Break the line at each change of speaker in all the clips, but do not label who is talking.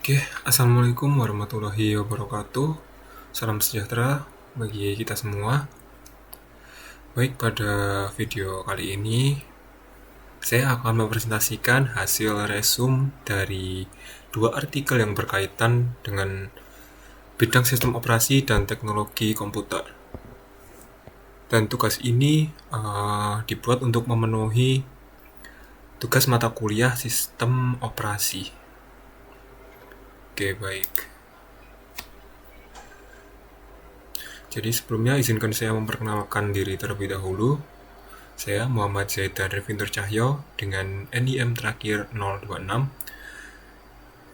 Oke, Assalamualaikum warahmatullahi wabarakatuh. Salam sejahtera bagi kita semua. Baik, pada video kali ini saya akan mempresentasikan hasil resum dari dua artikel yang berkaitan dengan bidang sistem operasi dan teknologi komputer. Dan tugas ini dibuat untuk memenuhi tugas mata kuliah sistem operasi. Oke, baik. Jadi sebelumnya izinkan saya memperkenalkan diri terlebih dahulu. Saya Muhammad Zaidan Revintur Cahyo dengan NIM terakhir 026,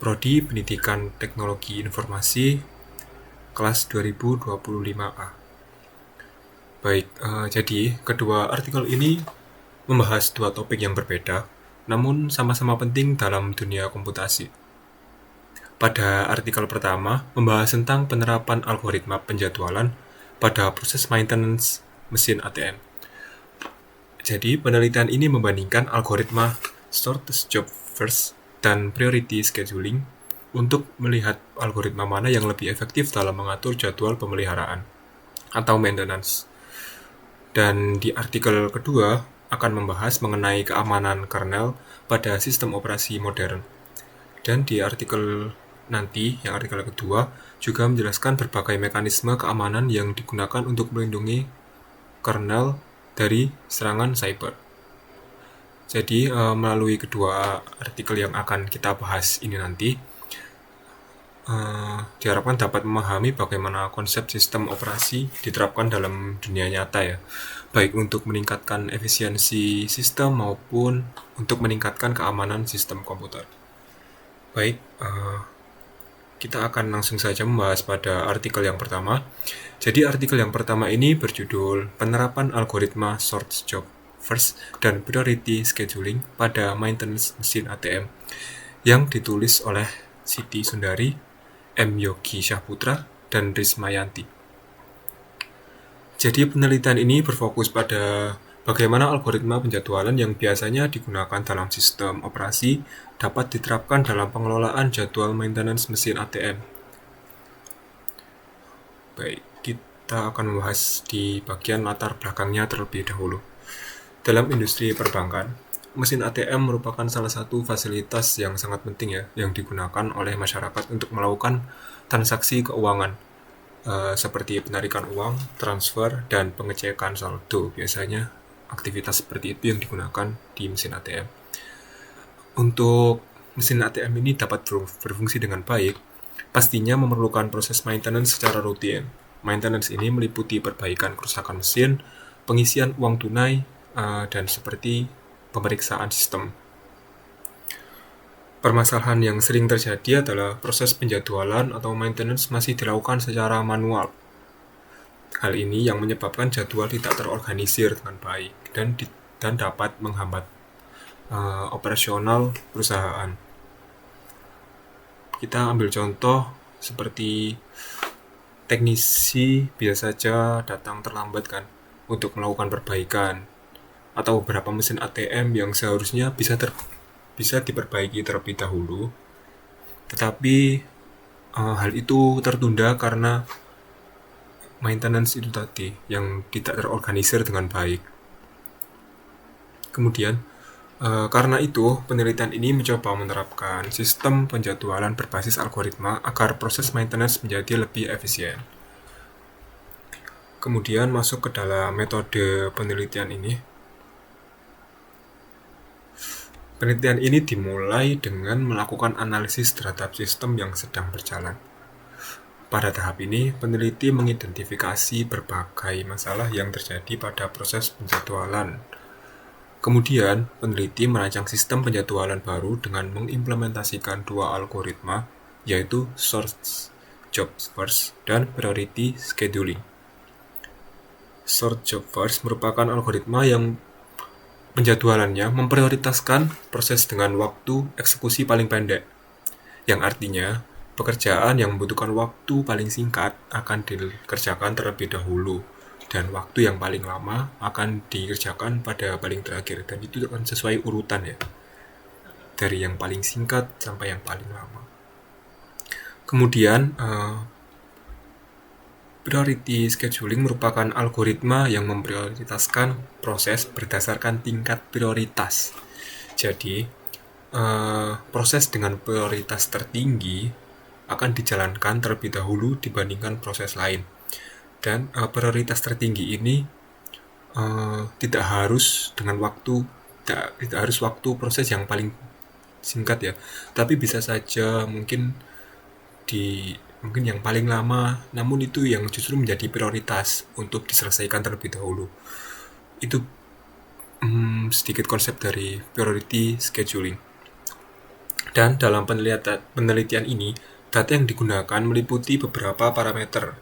Prodi Pendidikan Teknologi Informasi, kelas 2025A. Baik, jadi kedua artikel ini membahas dua topik yang berbeda, namun sama-sama penting dalam dunia komputasi. Pada artikel pertama, membahas tentang penerapan algoritma penjadwalan pada proses maintenance mesin ATM. Jadi, penelitian ini membandingkan algoritma shortest job first dan priority scheduling untuk melihat algoritma mana yang lebih efektif dalam mengatur jadwal pemeliharaan atau maintenance. Dan di artikel kedua akan membahas mengenai keamanan kernel pada sistem operasi modern. Dan di artikel nanti, yang artikel kedua, juga menjelaskan berbagai mekanisme keamanan yang digunakan untuk melindungi kernel dari serangan cyber. Jadi, melalui kedua artikel yang akan kita bahas ini nanti, diharapkan dapat memahami bagaimana konsep sistem operasi diterapkan dalam dunia nyata ya, baik untuk meningkatkan efisiensi sistem maupun untuk meningkatkan keamanan sistem komputer. Baik, kita akan langsung saja membahas pada artikel yang pertama. Jadi artikel yang pertama ini berjudul Penerapan Algoritma Short Job First dan Priority Scheduling pada Maintenance Mesin ATM yang ditulis oleh Siti Sundari, M. Yogi Syahputra, dan Rismayanti. Jadi penelitian ini berfokus pada bagaimana algoritma penjadwalan yang biasanya digunakan dalam sistem operasi dapat diterapkan dalam pengelolaan jadwal maintenance mesin ATM. Baik, kita akan membahas di bagian latar belakangnya terlebih dahulu. Dalam industri perbankan, mesin ATM merupakan salah satu fasilitas yang sangat penting ya, yang digunakan oleh masyarakat untuk melakukan transaksi keuangan, seperti penarikan uang, transfer, dan pengecekan saldo. Biasanya aktivitas seperti itu yang digunakan di mesin ATM. Untuk mesin ATM ini dapat berfungsi dengan baik, pastinya memerlukan proses maintenance secara rutin. Maintenance ini meliputi perbaikan kerusakan mesin, pengisian uang tunai, dan seperti pemeriksaan sistem. Permasalahan yang sering terjadi adalah proses penjadwalan atau maintenance masih dilakukan secara manual. Hal ini yang menyebabkan jadwal tidak terorganisir dengan baik dan dapat menghambat operasional perusahaan. Kita ambil contoh seperti teknisi biasa saja datang terlambat kan untuk melakukan perbaikan, atau beberapa mesin ATM yang seharusnya bisa diperbaiki terlebih dahulu, tetapi hal itu tertunda karena maintenance itu tadi yang tidak terorganisir dengan baik. Kemudian karena itu penelitian ini mencoba menerapkan sistem penjadwalan berbasis algoritma agar proses maintenance menjadi lebih efisien. Kemudian masuk ke dalam metode penelitian ini. Penelitian ini dimulai dengan melakukan analisis terhadap sistem yang sedang berjalan. Pada tahap ini, peneliti mengidentifikasi berbagai masalah yang terjadi pada proses penjadwalan. Kemudian, peneliti merancang sistem penjadwalan baru dengan mengimplementasikan dua algoritma, yaitu Short Job First dan Priority Scheduling. Short Job First merupakan algoritma yang penjadwalannya memprioritaskan proses dengan waktu eksekusi paling pendek, yang artinya pekerjaan yang membutuhkan waktu paling singkat akan dikerjakan terlebih dahulu, dan waktu yang paling lama akan dikerjakan pada paling terakhir, dan itu akan sesuai urutan ya, dari yang paling singkat sampai yang paling lama. Kemudian, priority scheduling merupakan algoritma yang memprioritaskan proses berdasarkan tingkat prioritas. Jadi, proses dengan prioritas tertinggi akan dijalankan terlebih dahulu dibandingkan proses lain. Dan prioritas tertinggi ini tidak harus dengan waktu, tidak harus waktu proses yang paling singkat ya, tapi bisa saja mungkin yang paling lama, namun itu yang justru menjadi prioritas untuk diselesaikan terlebih dahulu. Itu sedikit konsep dari priority scheduling. Dan dalam penelitian ini, data yang digunakan meliputi beberapa parameter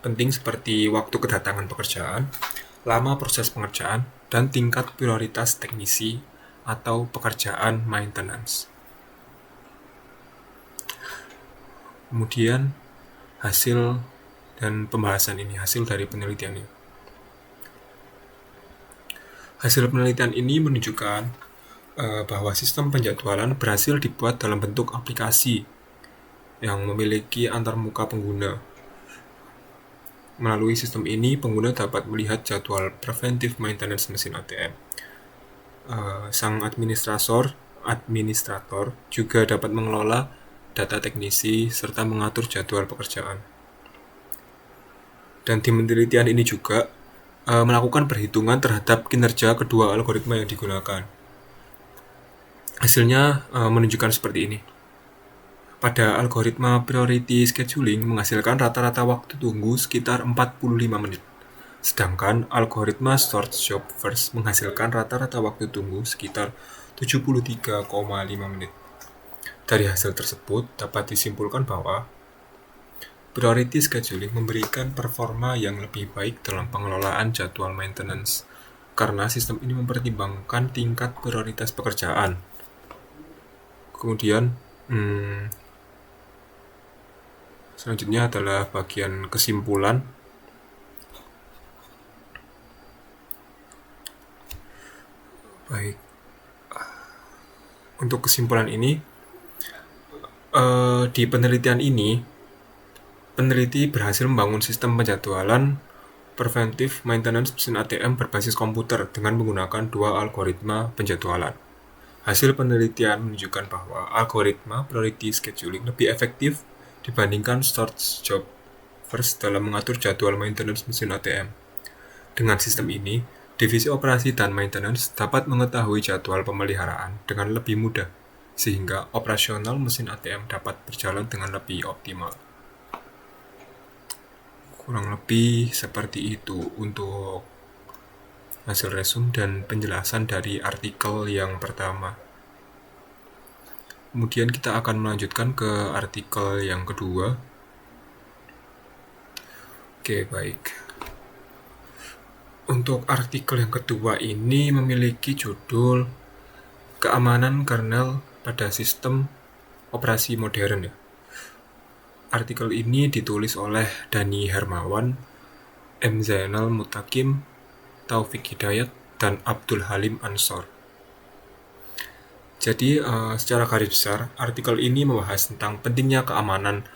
penting seperti waktu kedatangan pekerjaan, lama proses pengerjaan, dan tingkat prioritas teknisi atau pekerjaan maintenance. Kemudian hasil dan pembahasan ini, hasil dari penelitian ini. Hasil penelitian ini menunjukkan bahwa sistem penjadwalan berhasil dibuat dalam bentuk aplikasi yang memiliki antarmuka pengguna. Melalui sistem ini, pengguna dapat melihat jadwal preventive maintenance mesin ATM. Sang administrator juga dapat mengelola data teknisi serta mengatur jadwal pekerjaan. Dan tim penelitian ini juga melakukan perhitungan terhadap kinerja kedua algoritma yang digunakan. Hasilnya menunjukkan seperti ini. Pada algoritma priority scheduling menghasilkan rata-rata waktu tunggu sekitar 45 menit. Sedangkan algoritma sort job first menghasilkan rata-rata waktu tunggu sekitar 73,5 menit. Dari hasil tersebut dapat disimpulkan bahwa priority scheduling memberikan performa yang lebih baik dalam pengelolaan jadwal maintenance karena sistem ini mempertimbangkan tingkat prioritas pekerjaan. Kemudian selanjutnya adalah bagian kesimpulan. Baik, untuk kesimpulan ini, di penelitian ini, peneliti berhasil membangun sistem penjadwalan preventive maintenance mesin ATM berbasis komputer dengan menggunakan dua algoritma penjadwalan. Hasil penelitian menunjukkan bahwa algoritma priority scheduling lebih efektif dibandingkan sort job first dalam mengatur jadwal maintenance mesin ATM. Dengan sistem ini, divisi operasi dan maintenance dapat mengetahui jadwal pemeliharaan dengan lebih mudah, sehingga operasional mesin ATM dapat berjalan dengan lebih optimal. Kurang lebih seperti itu untuk hasil resum dan penjelasan dari artikel yang pertama. Kemudian kita akan melanjutkan ke artikel yang kedua. Oke, baik. Untuk artikel yang kedua ini memiliki judul Keamanan Kernel pada Sistem Operasi Modern ya. Artikel ini ditulis oleh Dani Hermawan, M. Zainal Mutakim, Taufik Hidayat, dan Abdul Halim Ansor. Jadi secara garis besar, artikel ini membahas tentang pentingnya keamanan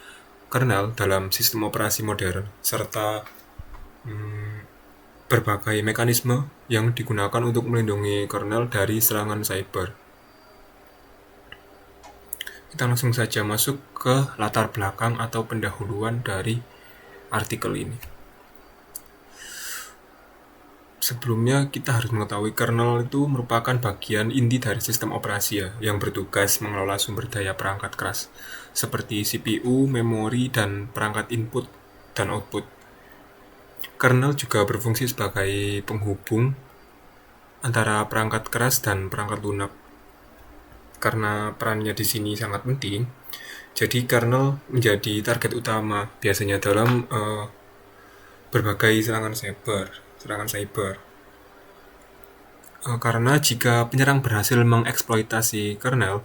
kernel dalam sistem operasi modern, serta berbagai mekanisme yang digunakan untuk melindungi kernel dari serangan cyber. Kita langsung saja masuk ke latar belakang atau pendahuluan dari artikel ini. Sebelumnya kita harus mengetahui kernel itu merupakan bagian inti dari sistem operasi ya, yang bertugas mengelola sumber daya perangkat keras seperti CPU, memori, dan perangkat input dan output. Kernel juga berfungsi sebagai penghubung antara perangkat keras dan perangkat lunak. Karena perannya di sini sangat penting, jadi kernel menjadi target utama biasanya dalam berbagai serangan cyber. Karena jika penyerang berhasil mengeksploitasi kernel,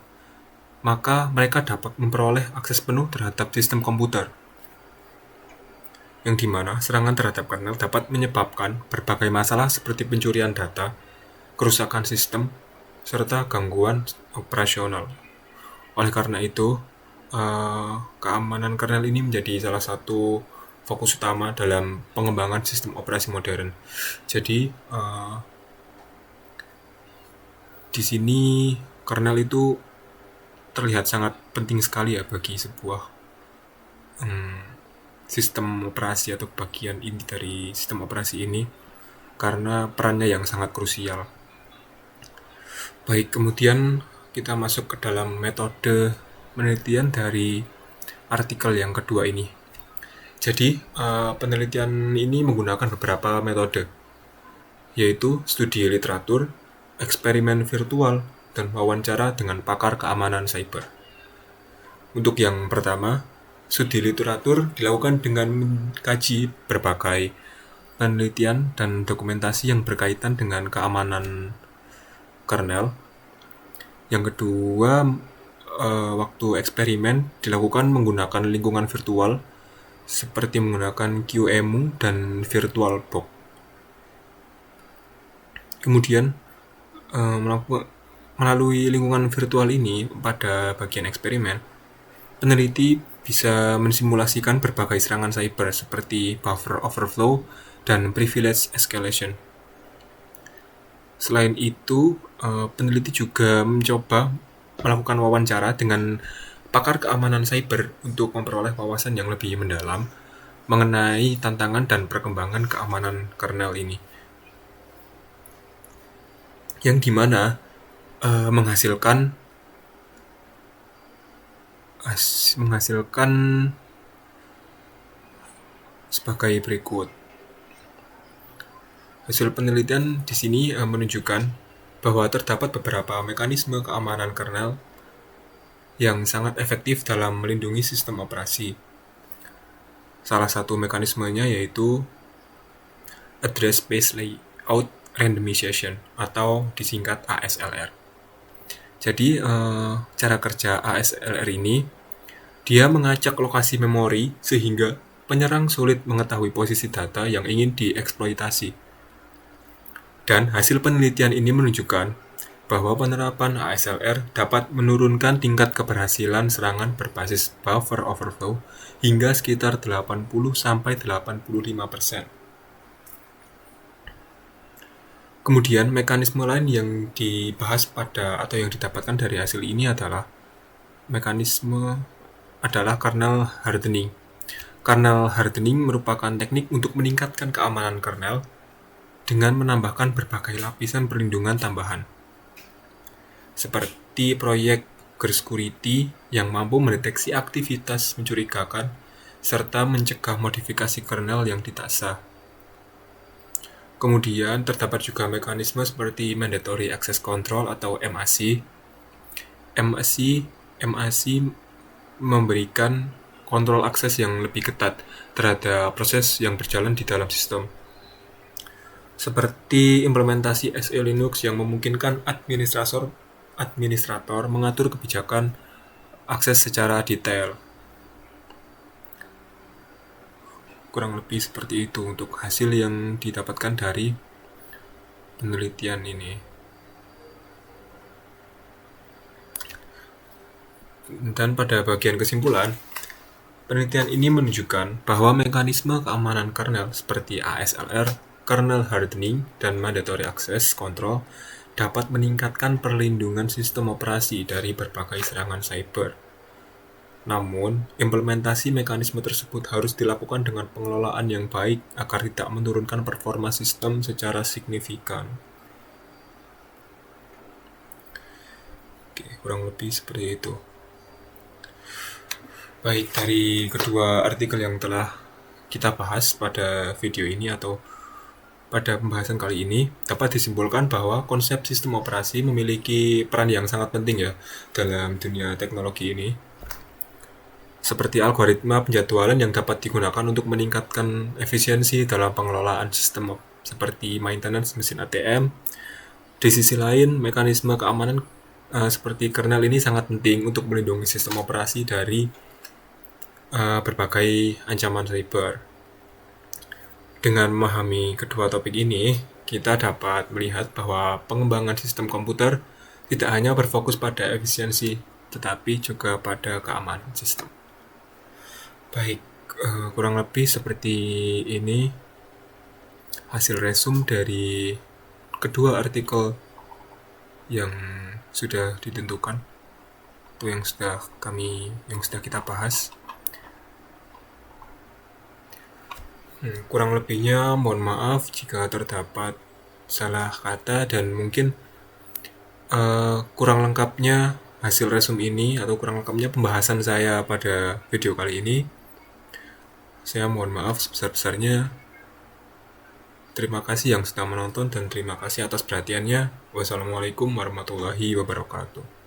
maka mereka dapat memperoleh akses penuh terhadap sistem komputer, yang dimana serangan terhadap kernel dapat menyebabkan berbagai masalah seperti pencurian data, kerusakan sistem, serta gangguan operasional. Oleh karena itu, keamanan kernel ini menjadi salah satu fokus utama dalam pengembangan sistem operasi modern. Jadi di sini kernel itu terlihat sangat penting sekali ya bagi sebuah sistem operasi atau bagian inti dari sistem operasi ini, karena perannya yang sangat krusial. Baik, kemudian kita masuk ke dalam metode penelitian dari artikel yang kedua ini. Jadi, penelitian ini menggunakan beberapa metode, yaitu studi literatur, eksperimen virtual, dan wawancara dengan pakar keamanan cyber. Untuk yang pertama, studi literatur dilakukan dengan mengkaji berbagai penelitian dan dokumentasi yang berkaitan dengan keamanan kernel. Yang kedua, waktu eksperimen dilakukan menggunakan lingkungan virtual seperti menggunakan QEMU dan VirtualBox. Kemudian melalui lingkungan virtual ini pada bagian eksperimen, peneliti bisa mensimulasikan berbagai serangan cyber seperti buffer overflow dan privilege escalation. Selain itu, peneliti juga mencoba melakukan wawancara dengan pakar keamanan cyber untuk memperoleh wawasan yang lebih mendalam mengenai tantangan dan perkembangan keamanan kernel ini, yang dimana menghasilkan sebagai berikut. Hasil penelitian di sini menunjukkan bahwa terdapat beberapa mekanisme keamanan kernel yang sangat efektif dalam melindungi sistem operasi. Salah satu mekanismenya yaitu Address Space Layout Randomization atau disingkat ASLR. Jadi cara kerja ASLR ini, dia mengacak lokasi memori sehingga penyerang sulit mengetahui posisi data yang ingin dieksploitasi. Dan hasil penelitian ini menunjukkan bahwa penerapan ASLR dapat menurunkan tingkat keberhasilan serangan berbasis buffer overflow hingga sekitar 80-85%. Kemudian mekanisme lain yang dibahas atau yang didapatkan dari hasil ini adalah kernel hardening. Kernel hardening merupakan teknik untuk meningkatkan keamanan kernel dengan menambahkan berbagai lapisan perlindungan tambahan, seperti proyek Gersecurity yang mampu mendeteksi aktivitas mencurigakan serta mencegah modifikasi kernel yang tidak sah. Kemudian terdapat juga mekanisme seperti Mandatory Access Control atau MAC. MAC memberikan kontrol akses yang lebih ketat terhadap proses yang berjalan di dalam sistem, seperti implementasi SE Linux yang memungkinkan administrator mengatur kebijakan akses secara detail. Kurang lebih seperti itu untuk hasil yang didapatkan dari penelitian ini. Dan pada bagian kesimpulan, penelitian ini menunjukkan bahwa mekanisme keamanan kernel seperti ASLR, kernel hardening, dan mandatory access control dapat meningkatkan perlindungan sistem operasi dari berbagai serangan cyber. Namun, implementasi mekanisme tersebut harus dilakukan dengan pengelolaan yang baik agar tidak menurunkan performa sistem secara signifikan. Oke, kurang lebih seperti itu. Baik, dari kedua artikel yang telah kita bahas pada video ini atau pada pembahasan kali ini, dapat disimpulkan bahwa konsep sistem operasi memiliki peran yang sangat penting ya dalam dunia teknologi ini. Seperti algoritma penjadwalan yang dapat digunakan untuk meningkatkan efisiensi dalam pengelolaan sistem seperti maintenance mesin ATM. Di sisi lain, mekanisme keamanan seperti kernel ini sangat penting untuk melindungi sistem operasi dari berbagai ancaman cyber. Dengan memahami kedua topik ini, kita dapat melihat bahwa pengembangan sistem komputer tidak hanya berfokus pada efisiensi tetapi juga pada keamanan sistem. Baik, kurang lebih seperti ini hasil resum dari kedua artikel yang sudah ditentukan atau yang sudah kita bahas. Kurang lebihnya mohon maaf jika terdapat salah kata dan mungkin kurang lengkapnya hasil resum ini atau kurang lengkapnya pembahasan saya pada video kali ini. Saya mohon maaf sebesar-besarnya. Terima kasih yang sudah menonton dan terima kasih atas perhatiannya. Wassalamualaikum warahmatullahi wabarakatuh.